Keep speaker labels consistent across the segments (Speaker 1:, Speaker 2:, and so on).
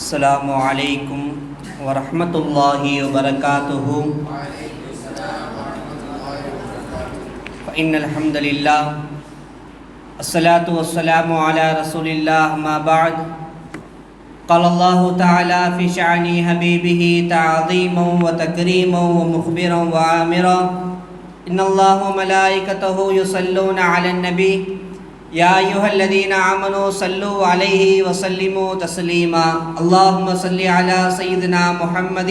Speaker 1: السلام عليكم ورحمة الله وبركاته. فإن الحمد لله الصلاة والسلام على رسول الله ما بعد. قال الله تعالى في شأن حبيبه تعظيما وتكريما ومخبرا وآمرا إن الله وملائكته يصلون على النبي يا أيها الذين آمنوا صلوا عليه وسلموا تسليما. اللهم صل على سيدنا محمد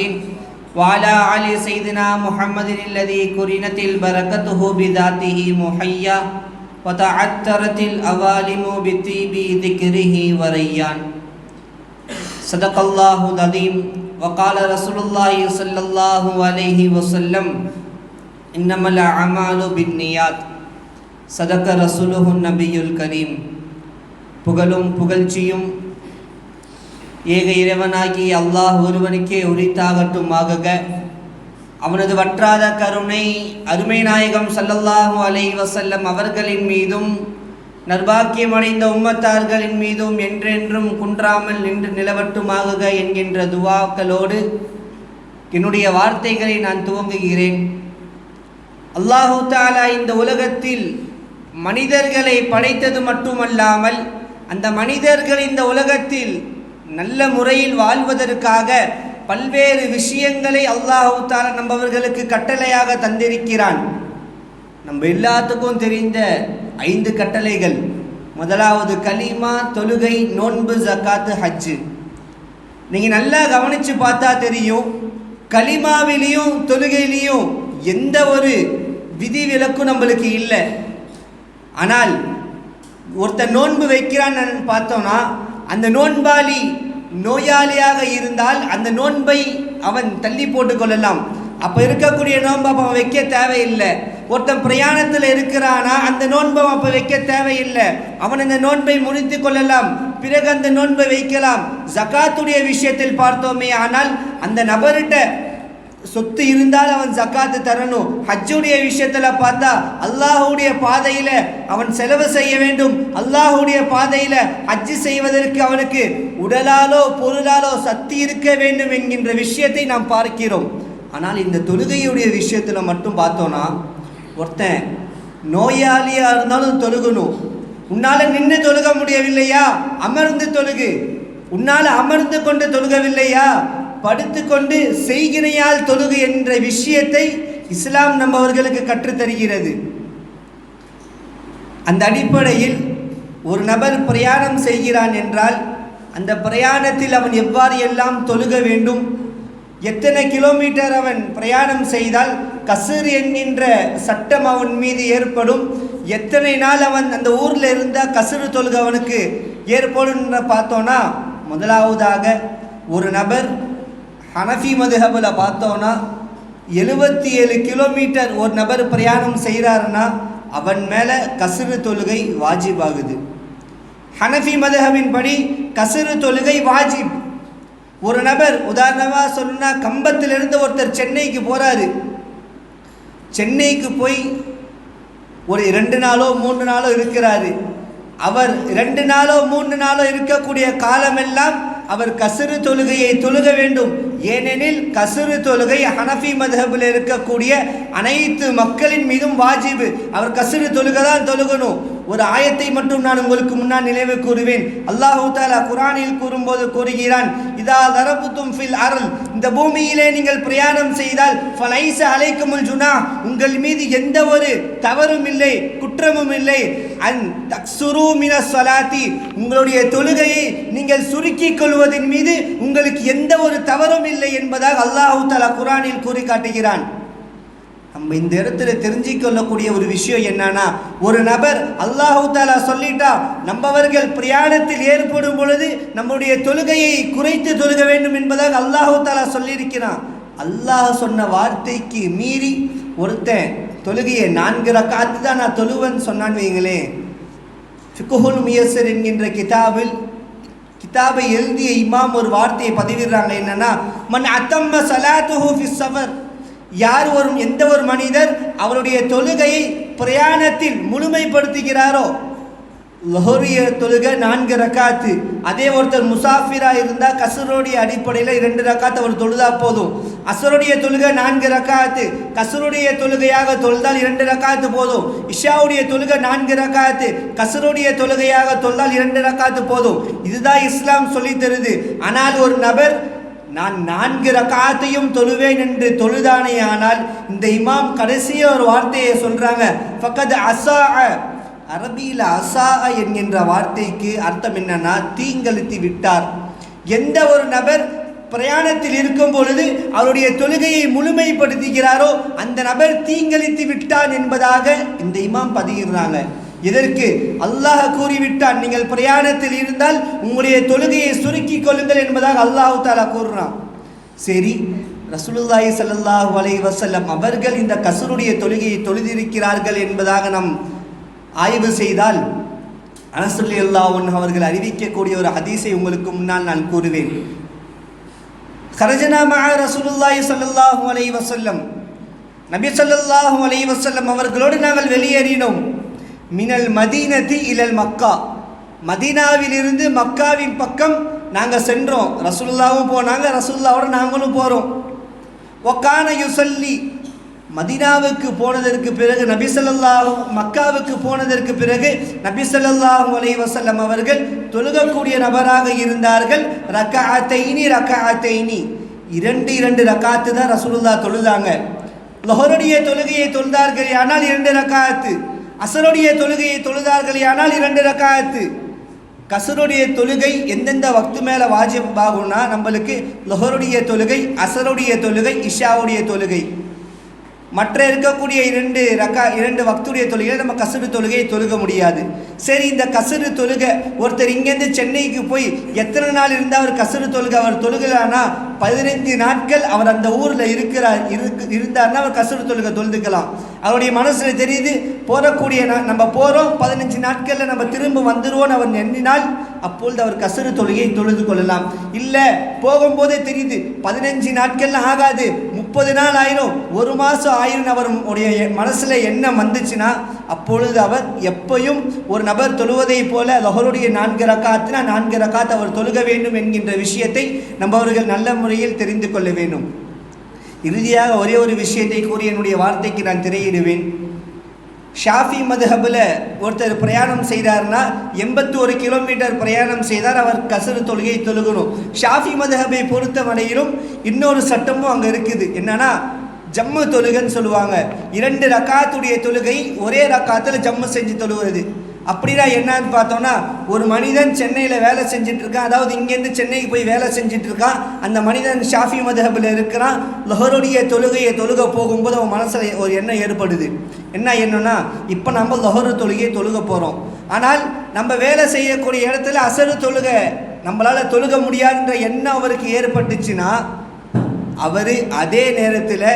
Speaker 1: وعلى آل سيدنا محمد الذي قرنت البركته بذاته محيا وتعترت الأوالم بطيب ذكره وريان. صدق الله العظيم. وقال رسول الله صلى الله عليه وسلم إنما الأعمال بالنيات. சதக்க ரசூலுஹு நபியுல் கரீம். புகழும் புகழ்ச்சியும் ஏக இறைவனாகி அல்லாஹ் ஒருவனுக்கே உரித்தாகட்டுமாக. அவனது வற்றாத கருணை அருமை நாயகம் ஸல்லல்லாஹு அலைஹி வஸல்லம் அவர்களின் மீதும் நற்பாக்கியமடைந்த உம்மத்தார்களின் மீதும் என்றென்றும் குன்றாமல் நின்று நிலவட்டுமாக என்கின்ற துவாக்களோடு என்னுடைய வார்த்தைகளை நான் துவங்குகிறேன். அல்லாஹு தஆலா இந்த உலகத்தில் மனிதர்களை படைத்தது மட்டுமல்லாமல் அந்த மனிதர்கள் இந்த உலகத்தில் நல்ல முறையில் வாழ்வதற்காக பல்வேறு விஷயங்களை அல்லாஹு தஆலா நம்மவர்களுக்கு கட்டளையாக தந்திருக்கிறான். நம்ம எல்லாத்துக்கும் தெரிந்த 5 கட்டளைகள். முதலாவது கலிமா, தொழுகை, நோன்பு, ஜக்காத்து, ஹஜ்ஜு. நீங்கள் நல்லா கவனித்து பார்த்தா தெரியும், கலிமாவிலையும் தொழுகையிலையும் எந்த ஒரு விதி விலக்கும் நம்மளுக்கு இல்லை. ஆனால் ஒருத்தர் நோன்பு வைக்கிறான்னு பார்த்தோன்னா அந்த நோன்பாளி நோயாளியாக இருந்தால் அந்த நோன்பை அவன் தள்ளி போட்டு கொள்ளலாம். அப்போ இருக்கக்கூடிய நோன்பை அப்போ வைக்க தேவையில்லை. ஒருத்தன் பிரயாணத்தில் இருக்கிறானா அந்த நோன்பை அப்போ வைக்க தேவையில்லை. அவன் அந்த நோன்பை முடித்து கொள்ளலாம், பிறகு அந்த நோன்பை வைக்கலாம். ஜக்காத்துடைய விஷயத்தில் பார்த்தோமே ஆனால் அந்த நபர்கிட்ட சொத்து இருந்தால் அவன் ஜக்காத்து தரணும். ஹஜ்ஜுடைய விஷயத்தில் பார்த்தா அல்லாஹுடைய பாதையில் அவன் செலவு செய்ய வேண்டும். அல்லாஹுடைய பாதையில் ஹஜ்ஜு செய்வதற்கு அவனுக்கு உடலாலோ பொருளாலோ சக்தி இருக்க வேண்டும் என்கின்ற விஷயத்தை நாம் பார்க்கிறோம். ஆனால் இந்த தொழுகையுடைய விஷயத்தில் மட்டும் பார்த்தோன்னா, ஒருத்தன் நோயாளியாக இருந்தாலும் தொழுகணும். உன்னால் நின்று தொழுக முடியவில்லையா, அமர்ந்து தொழுகு. உன்னால் அமர்ந்து கொண்டு தொழுகவில்லையா, படுத்துக்கொண்டு செய்கினையால் தொழுகு என்ற விஷயத்தை இஸ்லாம் நம்மவர்களுக்கு கற்றுத்தருகிறது. அந்த அடிப்படையில் ஒரு நபர் பிரயாணம் செய்கிறான் என்றால் அந்த பிரயாணத்தில் அவன் எவ்வாறு எல்லாம் தொழுக வேண்டும், எத்தனை கிலோமீட்டர் அவன் பிரயாணம் செய்தால் கஸ்ர் என்கின்ற சட்டம் அவன் மீது ஏற்படும், எத்தனை நாள் அவன் அந்த ஊரில் இருந்தால் கஸ்ரு தொழுக அவனுக்கு ஏற்படும் பார்த்தோன்னா, முதலாவதாக ஒரு நபர் ஹனஃபி மதுஹபில் பார்த்தோன்னா 77 கிலோமீட்டர் ஒரு நபர் பிரயாணம் செய்கிறாருன்னா அவன் மேலே கஸ்ரு தொழுகை வாஜிபாகுது. ஹனஃபி மதுஹபின் படி கஸ்ரு தொழுகை வாஜிப். ஒரு நபர் உதாரணமாக சொன்னா, கம்பத்திலிருந்து ஒருத்தர் சென்னைக்கு போகிறாரு. சென்னைக்கு போய் ஒரு 2 நாளோ 3 நாளோ இருக்கிறாரு. அவர் 2 நாளோ 3 நாளோ இருக்கக்கூடிய காலமெல்லாம் அவர் கஸ்ரு தொழுகையை தொழுக வேண்டும். ஏனெனில் கஸ்ரு தொழுகை ஹனஃபி மதுஹபில் இருக்கக்கூடிய அனைத்து மக்களின் மீதும் வாஜிபு. அவர் கஸ்ரு தொழுகை தான் தொழுகணும். ஒரு ஆயத்தை மட்டும் நான் உங்களுக்கு முன்னால் நினைவு கூறுவேன். அல்லாஹு தஆலா குர்ஆனில் கூறும்போது கூறுகிறான், இதா தரபுத்தும் ஃபில் அர்ல், இந்த பூமியிலே நீங்கள் பிரயாணம் செய்தால் ஃபலைஸ அலைக்குமுல் ஜுனா, உங்கள் மீது எந்த ஒரு தவறும் இல்லை, குற்றமும் இல்லை. அன் தக்ஸுரு மினஸ் ஸலாத்தி, உங்களுடைய தொழுகையை நீங்கள் சுருக்கிக் கொள்வதின் மீது உங்களுக்கு எந்த ஒரு தவறும் இல்லை என்பதாக அல்லாஹு தஆலா குர்ஆனில் கூறி காட்டுகிறான். நம்ம இந்த இடத்துல தெரிஞ்சிக்கொள்ளக்கூடிய ஒரு விஷயம் என்னன்னா, ஒரு நபர் அல்லாஹு தஆலா சொல்லிட்டா நம்மவர்கள் பிரயாணத்தில் ஏற்படும் பொழுது நம்முடைய தொழுகையை குறைத்து தொழுக வேண்டும் என்பதாக அல்லாஹு தஆலா சொல்லியிருக்கிறான். அல்லாஹ் சொன்ன வார்த்தைக்கு மீறி ஒருத்தன் தொழுகையை 4 ரக்காத்து தான் நான் தொழுவேன்னு சொன்னான்னு வைங்களேன், ஃபிக்ஹுல் முயஸ்ஸர் என்கின்ற கிதாபை எழுதிய இமாம் ஒரு வார்த்தையை பதிவிடுறாங்க. என்னன்னா, மன் அத்தம்ம ஸலாத்துஹு ஃபிஸ் ஸஃபர், எந்த ஒரு மனிதர் அவருடைய தொழுகையை பிரயாணத்தில் முழுமைப்படுத்துகிறாரோ, லொஹரிய தொழுகை 4 ரக்காத்து. அதே ஒருத்தர் முசாஃபிரா இருந்தால் கசருடைய அடிப்படையில் 2 ரக்காத்து அவர் தொழுதா போதும். அசருடைய தொழுகை 4 ரக்காத்து, கசருடைய தொழுகையாக தொழுதால் 2 ரக்காத்து போதும். இஷாவுடைய தொழுகை 4 ரக்காத்து, கசருடைய தொழுகையாக தொழுதால் 2 ரக்காத்து போதும். இதுதான் இஸ்லாம் சொல்லி தருது. ஆனால் ஒரு நபர் நான் 4 ரக்காத்தையும் தொழுவேன் என்று தொழுதானே, ஆனால் இந்த இமாம் கடைசிய ஒரு வார்த்தையை சொல்றாங்க, ஃபக்கத் அஸா. அரபியில் அஸா என்கின்ற வார்த்தைக்கு அர்த்தம் என்னன்னா தீங்கழித்து விட்டார். எந்த ஒரு நபர் பிரயாணத்தில் இருக்கும் பொழுது அவருடைய தொழுகையை முழுமைப்படுத்துகிறாரோ அந்த நபர் தீங்கழித்து விட்டான் என்பதாக இந்த இமாம் பதிகிறாங்க. இதற்கு அல்லாஹ் கூறிவிட்டான், நீங்கள் பிரயாணத்தில் இருந்தால் உங்களுடைய தொழுகையை சுருக்கிக் கொள்ளுங்கள் என்பதாக அல்லாஹ் தஆலா கூறுறான். சரி, ரசூலுல்லாஹி ஸல்லல்லாஹு அலைஹி வஸல்லம் அவர்கள் இந்த கஸ்ருடைய தொழுகையை தொழுதிருக்கிறார்கள் என்பதாக நாம் ஆய்வு செய்தால் அனஸ் ரலியல்லாஹு அன்ஹு அவர்கள் அறிவிக்கக்கூடிய ஒரு ஹதீஸை உங்களுக்கு முன்னால் நான் கூறுவேன். கரஜனா மஅ ரசூலுல்லாஹி ஸல்லல்லாஹு அலைஹி வஸல்லம், நபி ஸல்லல்லாஹு அலைஹி வஸல்லம் அவர்களோடு நாங்கள் வெளியேறினோம். மினல் மதீனதி இலல் மக்கா, மதீனாவிலிருந்து மக்காவின் பக்கம் நாங்கள் சென்றோம். ரசூலுல்லாவும் போனாங்க, ரசூலுல்லாவோட நாங்களும் போகிறோம். வக்கான யுசல்லி, மதீனாவுக்கு போனதற்கு பிறகு நபி ஸல்லல்லாஹு, மக்காவுக்கு போனதற்கு பிறகு நபி ஸல்லல்லாஹு அலைஹி வஸல்லம் அவர்கள் தொழுகக்கூடிய நபராக இருந்தார்கள். ரக்அத்தைனி ரக்அத்தைனி, 2 ரக்காத்து தான் ரசூலுல்லாஹ் தொழுதாங்க. லொஹருடைய தொழுகையை தொழுதார்கள் ஆனால் 2 ரக்காத்து, அசருடைய தொழுகையை தொழுதார்கள் ஆனால் 2 ரக்காத்து. கசருடைய தொழுகை எந்தெந்த வக்து மேலே வாஜிப் ஆகும்னா நம்மளுக்கு லொஹருடைய தொழுகை, அசருடைய தொழுகை, இஷாவுடைய தொழுகை. மற்ற இருக்கக்கூடிய 2 வக்துடைய தொழுகையை நம்ம கசரு தொழுகையை தொழுக முடியாது. சரி, இந்த கசரு தொழுகை ஒருத்தர் இங்கேருந்து சென்னைக்கு போய் எத்தனை நாள் இருந்தால் அவர் கசரு தொழுகை அவர் தொழுகலான்னா 15 நாட்கள் அவர் அந்த ஊரில் இருந்தார்னா அவர் கசரு தொழுகை தொழுதுக்கலாம். அவருடைய மனசில் தெரியுது போகக்கூடிய நம்ம போகிறோம் 15 நாட்களில் நம்ம திரும்ப வந்துடுவோன்னு அவர் எண்ணினால் அப்பொழுது அவர் கசரு தொழுகையை தொழுது கொள்ளலாம். இல்லை, போகும்போதே தெரியுது 15 நாட்கள் ஆகாது, 30 நாள் ஆயிரும், 1 மாதம் ஆயிரம் அவருடைய மனசில் எண்ணம் வந்துச்சுன்னா அப்பொழுது அவர் எப்பையும் ஒரு நபர் தொழுவதை போல லொஹருடைய 4 ரக்காத்துனா 4 ரக்காத் அவர் தொழுக வேண்டும் என்கின்ற விஷயத்தை நம்ம அவர்கள் நல்ல முறையில் தெரிந்து கொள்ள வேண்டும். இறுதியாக ஒரே ஒரு விஷயத்தை கூறி என்னுடைய வார்த்தைக்கு நான் திரையிடுவேன். ஷாஃபி மதுஹபில் ஒருத்தர் பிரயாணம் செய்தார்னா 81 கிலோமீட்டர் பிரயாணம் செய்தார், அவர் கசரு தொழுகையை தொழுகணும். ஷாஃபி மதுஹபை பொறுத்த வரையிலும் இன்னொரு சட்டமும் அங்கே இருக்குது. என்னன்னா ஜம்மு தொழுகைன்னு சொல்லுவாங்க. 2 ரக்காத்துடைய தொழுகை ஒரே ரக்காத்தில் ஜம்மு செஞ்சு தொழுவது. அப்படின்னா என்னன்னு பார்த்தோன்னா, ஒரு மனிதன் சென்னையில் வேலை செஞ்சுட்டு இருக்கான், அதாவது இங்கேருந்து சென்னைக்கு போய் வேலை செஞ்சுட்டு இருக்கான். அந்த மனிதன் ஷாஃபி மதுஹபில் இருக்கிறான். லொஹருடைய தொழுகையை தொழுக போகும்போது அவன் மனசில் ஒரு எண்ணம் ஏற்படுது. என்ன எண்ணம்னா, இப்போ நம்ம லொஹரு தொழுகையை தொழுக போகிறோம், ஆனால் நம்ம வேலை செய்யக்கூடிய இடத்துல அசரு தொழுகை நம்மளால் தொழுக முடியாதுன்ற எண்ணம் அவருக்கு ஏற்பட்டுச்சுன்னா அவர் அதே நேரத்தில்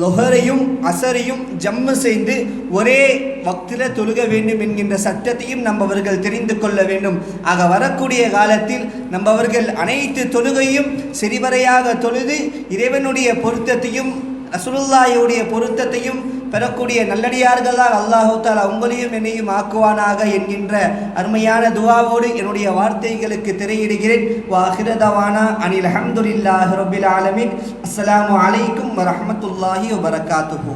Speaker 1: லொஹரையும் அசரையும் ஜம்மு செய்து ஒரே வக்தில் தொழுக வேண்டும் என்கின்ற சட்டத்தையும் நம்மவர்கள் தெரிந்து கொள்ள வேண்டும். ஆக வரக்கூடிய காலத்தில் நம்மவர்கள் அனைத்து தொழுகையும் சரிவரையாக தொழுது இறைவனுடைய பொருத்தத்தையும் ரசூலுல்லாஹியுடைய பொருத்தத்தையும் பெறக்கூடிய நல்லடியார்களால் அல்லாஹு தஆலா உங்களையும் என்னையும் ஆக்குவானாக என்கின்ற அருமையான துஆவோடு என்னுடைய வார்த்தைகளுக்கு திரையிடுகிறேன். வாஹிர தவானா அனில் ஹம்துலில்லாஹி ரப்பில் ஆலமீன். அஸ்ஸலாமு அலைக்கும் வரஹ்மத்துல்லாஹி வபரகாத்துஹு.